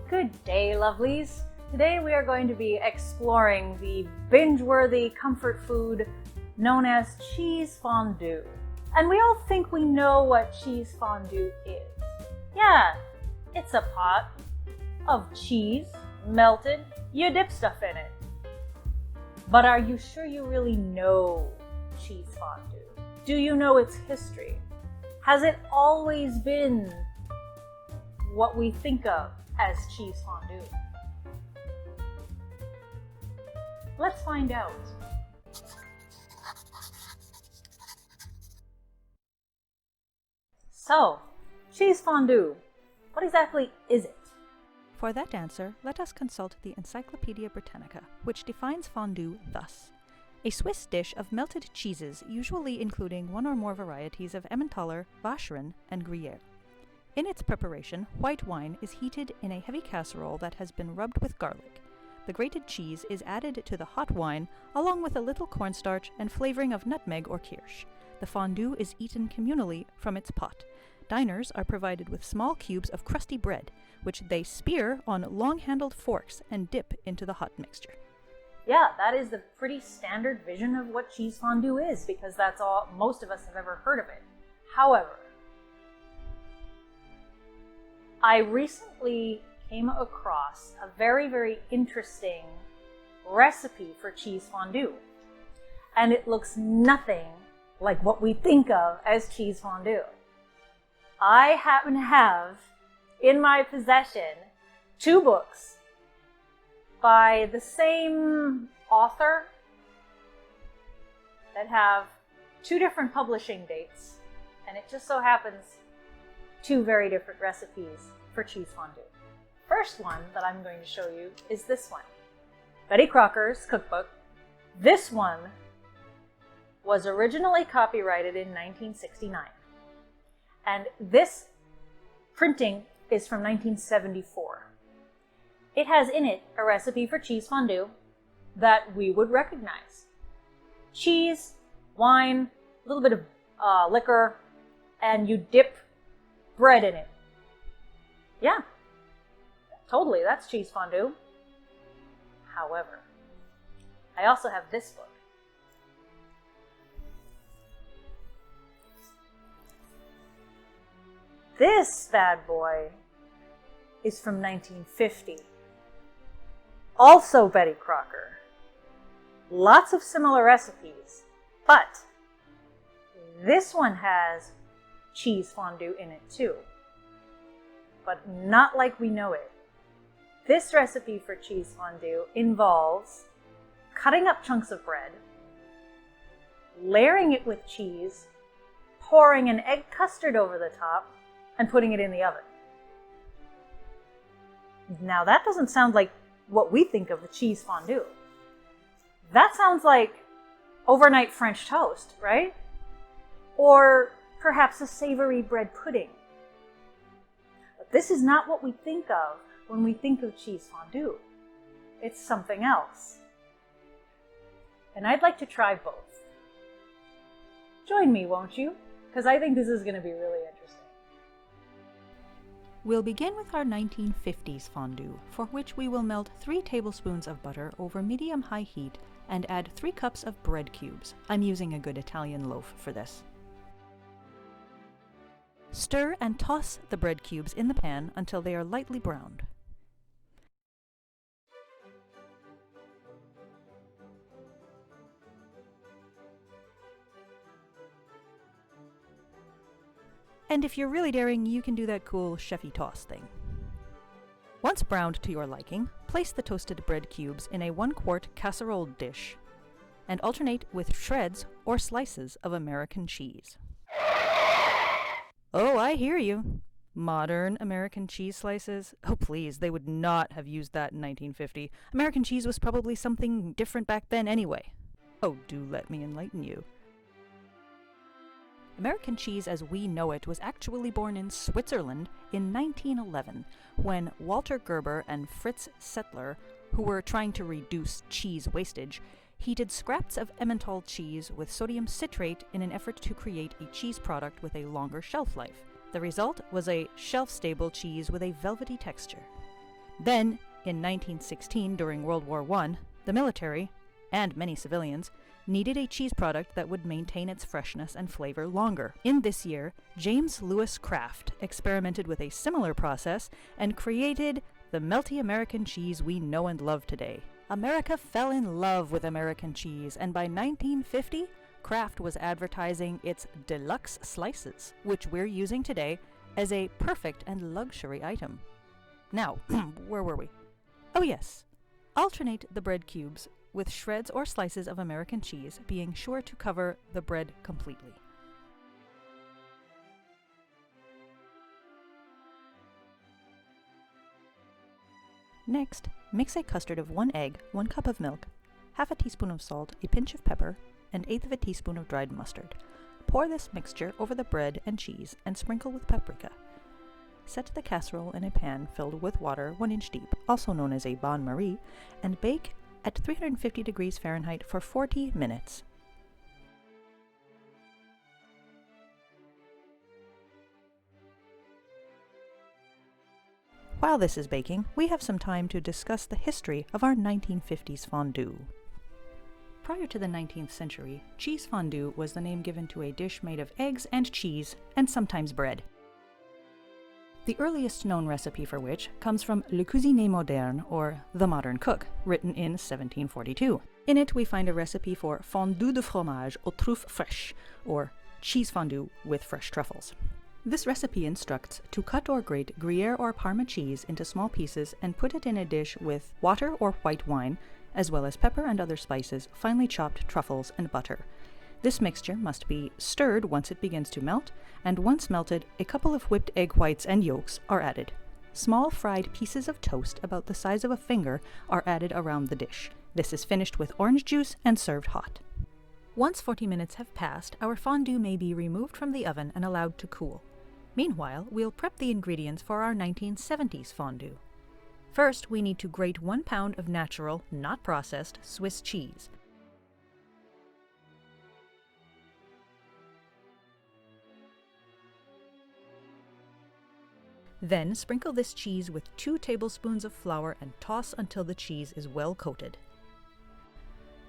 Good day, lovelies! Today we are going to be exploring the binge-worthy comfort food known as cheese fondue. And we all think we know what cheese fondue is. Yeah, it's a pot of cheese, melted, you dip stuff in it. But are you sure you really know cheese fondue? Do you know its history? Has it always been what we think of as cheese fondue? Let's find out. So, cheese fondue, what exactly is it? For that answer, let us consult the Encyclopedia Britannica, which defines fondue thus: a Swiss dish of melted cheeses, usually including one or more varieties of Emmentaler, Vacherin, and Gruyere. In its preparation, white wine is heated in a heavy casserole that has been rubbed with garlic. The grated cheese is added to the hot wine, along with a little cornstarch and flavoring of nutmeg or kirsch. The fondue is eaten communally from its pot. Diners are provided with small cubes of crusty bread, which they spear on long-handled forks and dip into the hot mixture. Yeah, that is the pretty standard vision of what cheese fondue is, because that's all most of us have ever heard of it. However, I recently came across a very interesting recipe for cheese fondue. And it looks nothing like what we think of as cheese fondue. I happen to have in my possession 2 books by the same author that have 2 different publishing dates, and it just so happens 2 very different recipes for cheese fondue. First one that I'm going to show you is this one, Betty Crocker's cookbook. This one was originally copyrighted in 1969, and this printing is from 1974. It has in it a recipe for cheese fondue that we would recognize. Cheese, wine, a little bit of liquor, and you dip bread in it. Yeah, totally, that's cheese fondue. However, I also have this book. This bad boy is from 1950. Also Betty Crocker. Lots of similar recipes, but this one has cheese fondue in it too. But not like we know it. This recipe for cheese fondue involves cutting up chunks of bread, layering it with cheese, pouring an egg custard over the top, and putting it in the oven. Now that doesn't sound like what we think of the cheese fondue. That sounds like overnight French toast, right? Or perhaps a savory bread pudding. But this is not what we think of when we think of cheese fondue. It's something else. And I'd like to try both. Join me, won't you? Because I think this is going to be really interesting. We'll begin with our 1950s fondue, for which we will melt 3 tablespoons of butter over medium-high heat and add 3 cups of bread cubes. I'm using a good Italian loaf for this. Stir and toss the bread cubes in the pan until they are lightly browned. And if you're really daring, you can do that cool chefy toss thing. Once browned to your liking, place the toasted bread cubes in a 1-quart casserole dish and alternate with shreds or slices of American cheese. Oh, I hear you. Modern American cheese slices? Oh, please, they would not have used that in 1950. American cheese was probably something different back then anyway. Oh, do let me enlighten you. American cheese as we know it was actually born in Switzerland in 1911, when Walter Gerber and Fritz Settler, who were trying to reduce cheese wastage, heated scraps of Emmental cheese with sodium citrate in an effort to create a cheese product with a longer shelf life. The result was a shelf-stable cheese with a velvety texture. Then, in 1916, during World War I, the military, and many civilians, needed a cheese product that would maintain its freshness and flavor longer. In this year, James Lewis Kraft experimented with a similar process and created the melty American cheese we know and love today. America fell in love with American cheese, and by 1950, Kraft was advertising its deluxe slices, which we're using today, as a perfect and luxury item. Now, where were we? Oh yes, alternate the bread cubes with shreds or slices of American cheese, being sure to cover the bread completely. Next, mix a custard of 1 egg, 1 cup of milk, half a teaspoon of salt, a pinch of pepper, and 1/8 of a teaspoon of dried mustard. Pour this mixture over the bread and cheese and sprinkle with paprika. Set the casserole in a pan filled with water 1 inch deep, also known as a bain-marie, and bake at 350 degrees Fahrenheit for 40 minutes. While this is baking, we have some time to discuss the history of our 1950s fondue. Prior to the 19th century, cheese fondue was the name given to a dish made of eggs and cheese, and sometimes bread. The earliest known recipe for which comes from Le Cuisinier Moderne, or The Modern Cook, written in 1742. In it we find a recipe for fondue de fromage aux truffes fraîches, or cheese fondue with fresh truffles. This recipe instructs to cut or grate Gruyere or Parma cheese into small pieces and put it in a dish with water or white wine, as well as pepper and other spices, finely chopped truffles, and butter. This mixture must be stirred once it begins to melt, and once melted, a couple of whipped egg whites and yolks are added. Small fried pieces of toast about the size of a finger are added around the dish. This is finished with orange juice and served hot. Once 40 minutes have passed, our fondue may be removed from the oven and allowed to cool. Meanwhile, we'll prep the ingredients for our 1970s fondue. First, we need to grate 1 pound of natural, not processed, Swiss cheese. Then sprinkle this cheese with 2 tablespoons of flour and toss until the cheese is well coated.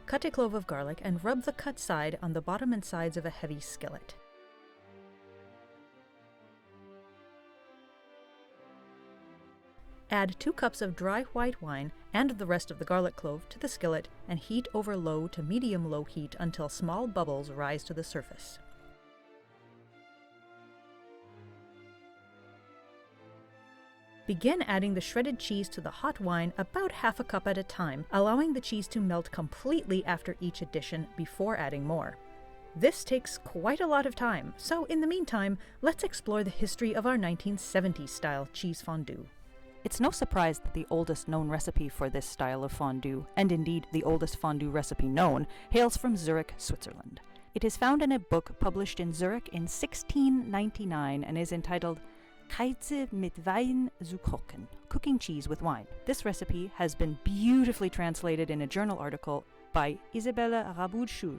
Cut a clove of garlic and rub the cut side on the bottom and sides of a heavy skillet. Add 2 cups of dry white wine and the rest of the garlic clove to the skillet and heat over low to medium-low heat until small bubbles rise to the surface. Begin adding the shredded cheese to the hot wine about half a cup at a time, allowing the cheese to melt completely after each addition before adding more. This takes quite a lot of time, so in the meantime, let's explore the history of our 1970s style cheese fondue. It's no surprise that the oldest known recipe for this style of fondue, and indeed the oldest fondue recipe known, hails from Zurich, Switzerland. It is found in a book published in Zurich in 1699 and is entitled Käse mit Wein zu kochen, cooking cheese with wine. This recipe has been beautifully translated in a journal article by Isabelle Raboud-Schul.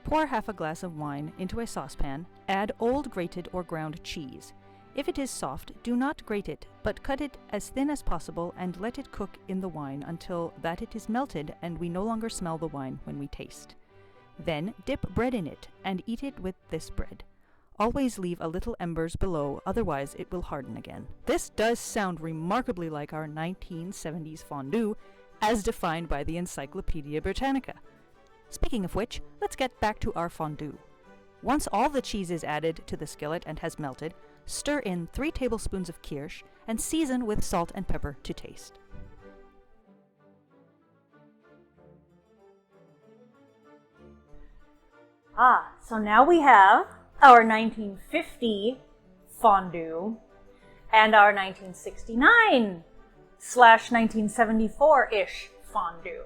Pour half a glass of wine into a saucepan, add old grated or ground cheese. If it is soft, do not grate it, but cut it as thin as possible and let it cook in the wine until that it is melted and we no longer smell the wine when we taste. Then dip bread in it and eat it with this bread. Always leave a little embers below, otherwise it will harden again. This does sound remarkably like our 1970s fondue, as defined by the Encyclopedia Britannica. Speaking of which, let's get back to our fondue. Once all the cheese is added to the skillet and has melted, stir in 3 tablespoons of kirsch and season with salt and pepper to taste. So now we have our 1950 fondue and our 1969/1974-ish fondue.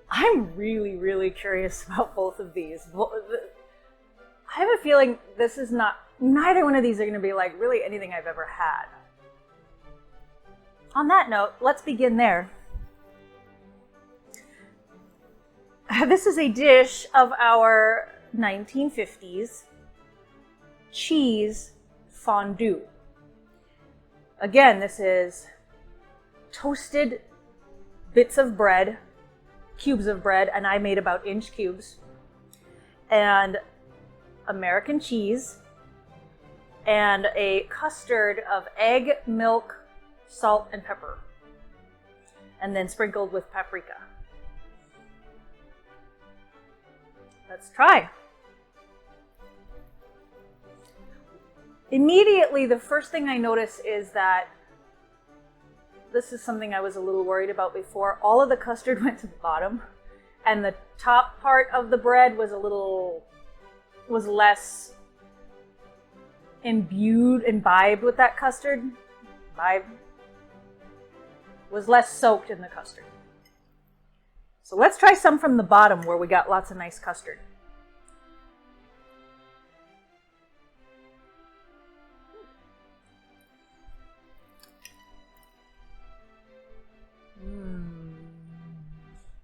I'm really curious about both of these. I have a feeling this is neither one of these are going to be like really anything I've ever had. On that note, let's begin there. This is a dish of our 1950s cheese fondue. Again, this is toasted bits of bread, cubes of bread, and I made about inch cubes, and American cheese, and a custard of egg, milk, salt, and pepper, and then sprinkled with paprika. Let's try. Immediately, the first thing I notice is that this is something I was a little worried about before. All of the custard went to the bottom, and the top part of the bread was less imbibed with that custard. Was less soaked in the custard. So let's try some from the bottom where we got lots of nice custard.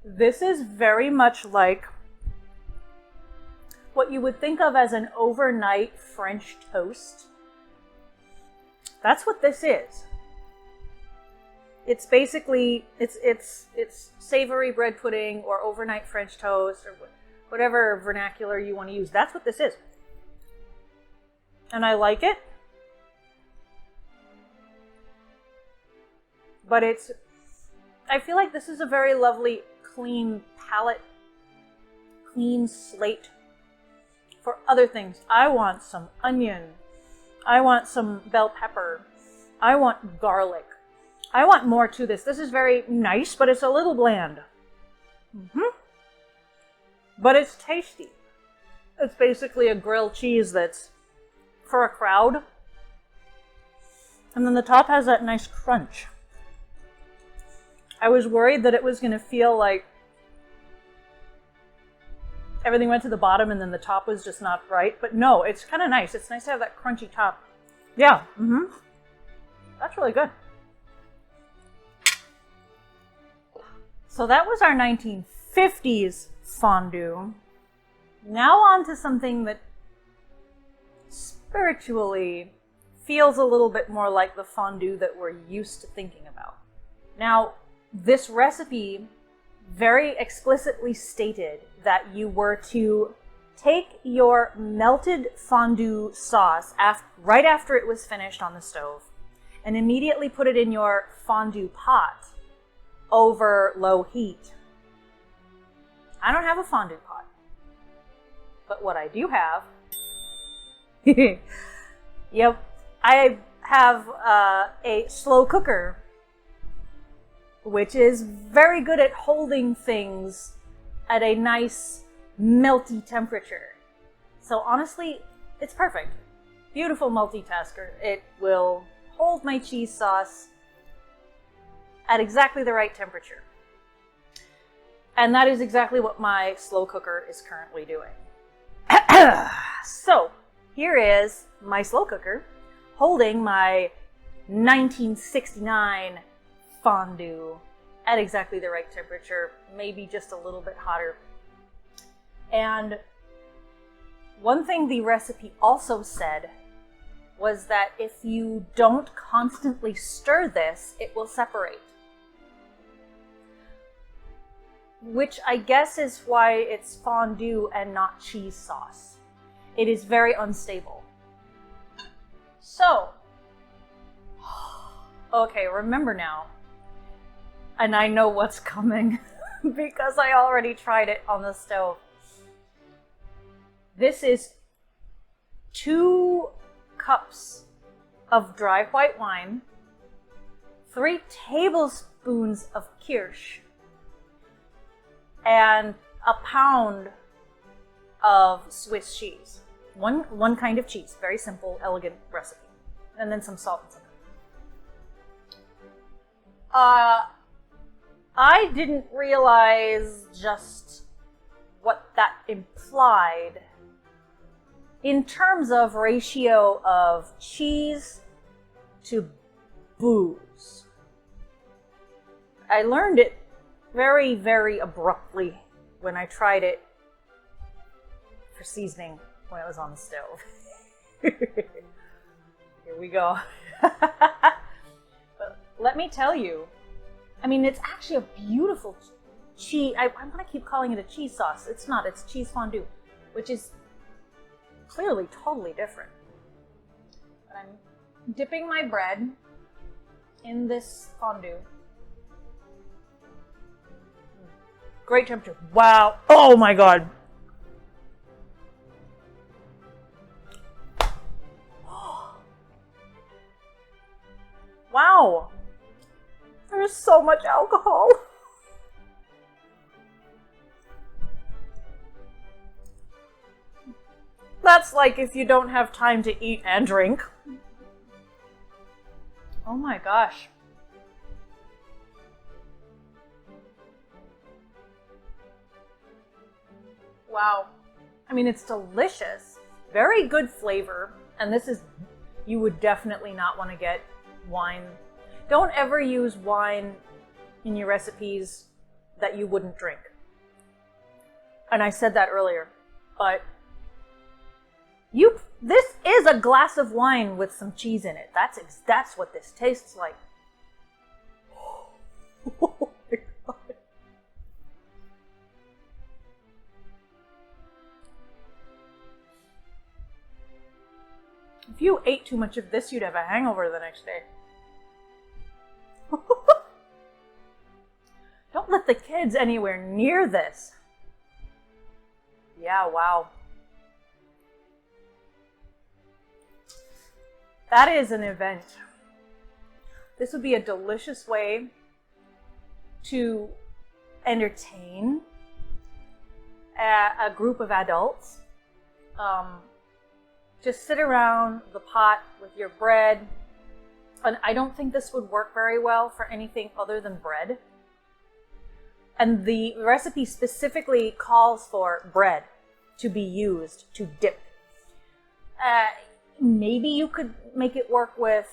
This is very much like what you would think of as an overnight French toast. That's what this is. It's basically, it's savory bread pudding or overnight French toast or whatever vernacular you want to use. That's what this is. And I like it. But I feel like this is a very lovely, clean palette, clean slate for other things. I want some onion. I want some bell pepper. I want garlic. I want more to this. This is very nice, but it's a little bland. But it's tasty. It's basically a grilled cheese that's for a crowd. And then the top has that nice crunch. I was worried that it was going to feel like everything went to the bottom and then the top was just not right. But no, it's kind of nice. It's nice to have that crunchy top. Yeah. That's really good. So that was our 1950s fondue. Now on to something that spiritually feels a little bit more like the fondue that we're used to thinking about. Now, this recipe very explicitly stated that you were to take your melted fondue sauce right after it was finished on the stove and immediately put it in your fondue pot over low heat. I don't have a fondue pot, but what I do have, I have a slow cooker, which is very good at holding things at a nice melty temperature. So honestly, it's perfect. Beautiful multitasker. It will hold my cheese sauce at exactly the right temperature. And that is exactly what my slow cooker is currently doing. So here is my slow cooker holding my 1969 fondue at exactly the right temperature, maybe just a little bit hotter. And one thing the recipe also said was that if you don't constantly stir this, it will separate. Which I guess is why it's fondue and not cheese sauce. It is very unstable. So, okay, remember now, and I know what's coming because I already tried it on the stove. This is 2 cups of dry white wine, 3 tablespoons of kirsch, and a pound of Swiss cheese. One kind of cheese. Very simple, elegant recipe. And then some salt and sugar. I didn't realize just what that implied in terms of ratio of cheese to booze. I learned it very, very abruptly when I tried it for seasoning when it was on the stove. Here we go. let me tell you, I mean, it's actually a beautiful cheese. I'm going to keep calling it a cheese sauce. It's not. It's cheese fondue, which is clearly totally different. But I'm dipping my bread in this fondue. Great temperature. Wow. Oh my God. Wow. There's so much alcohol. That's like if you don't have time to eat and drink. Oh my gosh. Wow. I mean, it's delicious. Very good flavor. And this is, you would definitely not want to get wine. Don't ever use wine in your recipes that you wouldn't drink. And I said that earlier, but this is a glass of wine with some cheese in it. That's what this tastes like. Oh my God. If you ate too much of this, you'd have a hangover the next day. Don't let the kids anywhere near this. Yeah, wow. That is an event. This would be a delicious way to entertain a group of adults. Just sit around the pot with your bread. And I don't think this would work very well for anything other than bread. And the recipe specifically calls for bread to be used to dip. Maybe you could make it work with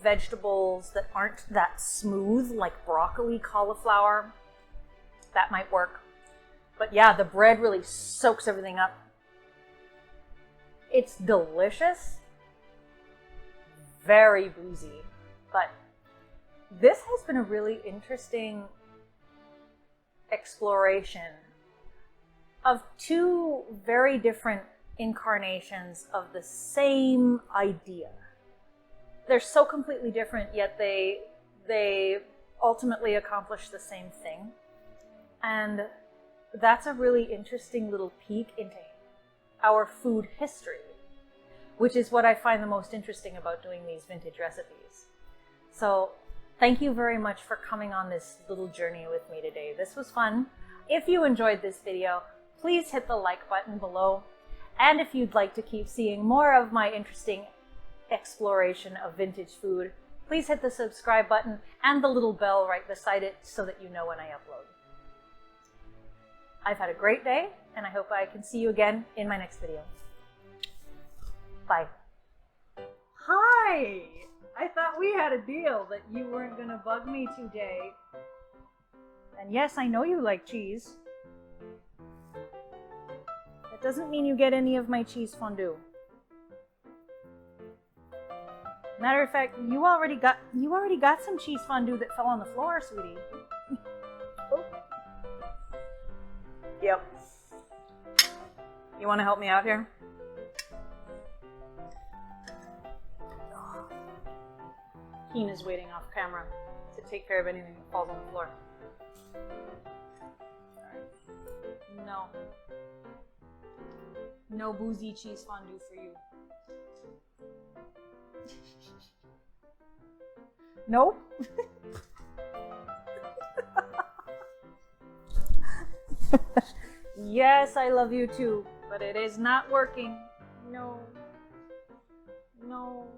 vegetables that aren't that smooth, like broccoli, cauliflower. That might work. But yeah, the bread really soaks everything up. It's delicious. Very boozy. But this has been a really interesting exploration of two very different incarnations of the same idea. They're so completely different, yet they ultimately accomplish the same thing. And that's a really interesting little peek into our food history, which is what I find the most interesting about doing these vintage recipes. So thank you very much for coming on this little journey with me today. This was fun. If you enjoyed this video, please hit the like button below. And if you'd like to keep seeing more of my interesting exploration of vintage food, please hit the subscribe button and the little bell right beside it so that you know when I upload. I've had a great day, and I hope I can see you again in my next video. Bye. Hi! I thought we had a deal that you weren't going to bug me today. And yes, I know you like cheese. That doesn't mean you get any of my cheese fondue. Matter of fact, you already got some cheese fondue that fell on the floor, sweetie. Oh. Yep. You want to help me out here? Keen is waiting off camera to take care of anything that falls on the floor. Alright. No. No boozy cheese fondue for you. Nope. Yes, I love you too, but it is not working. No. No.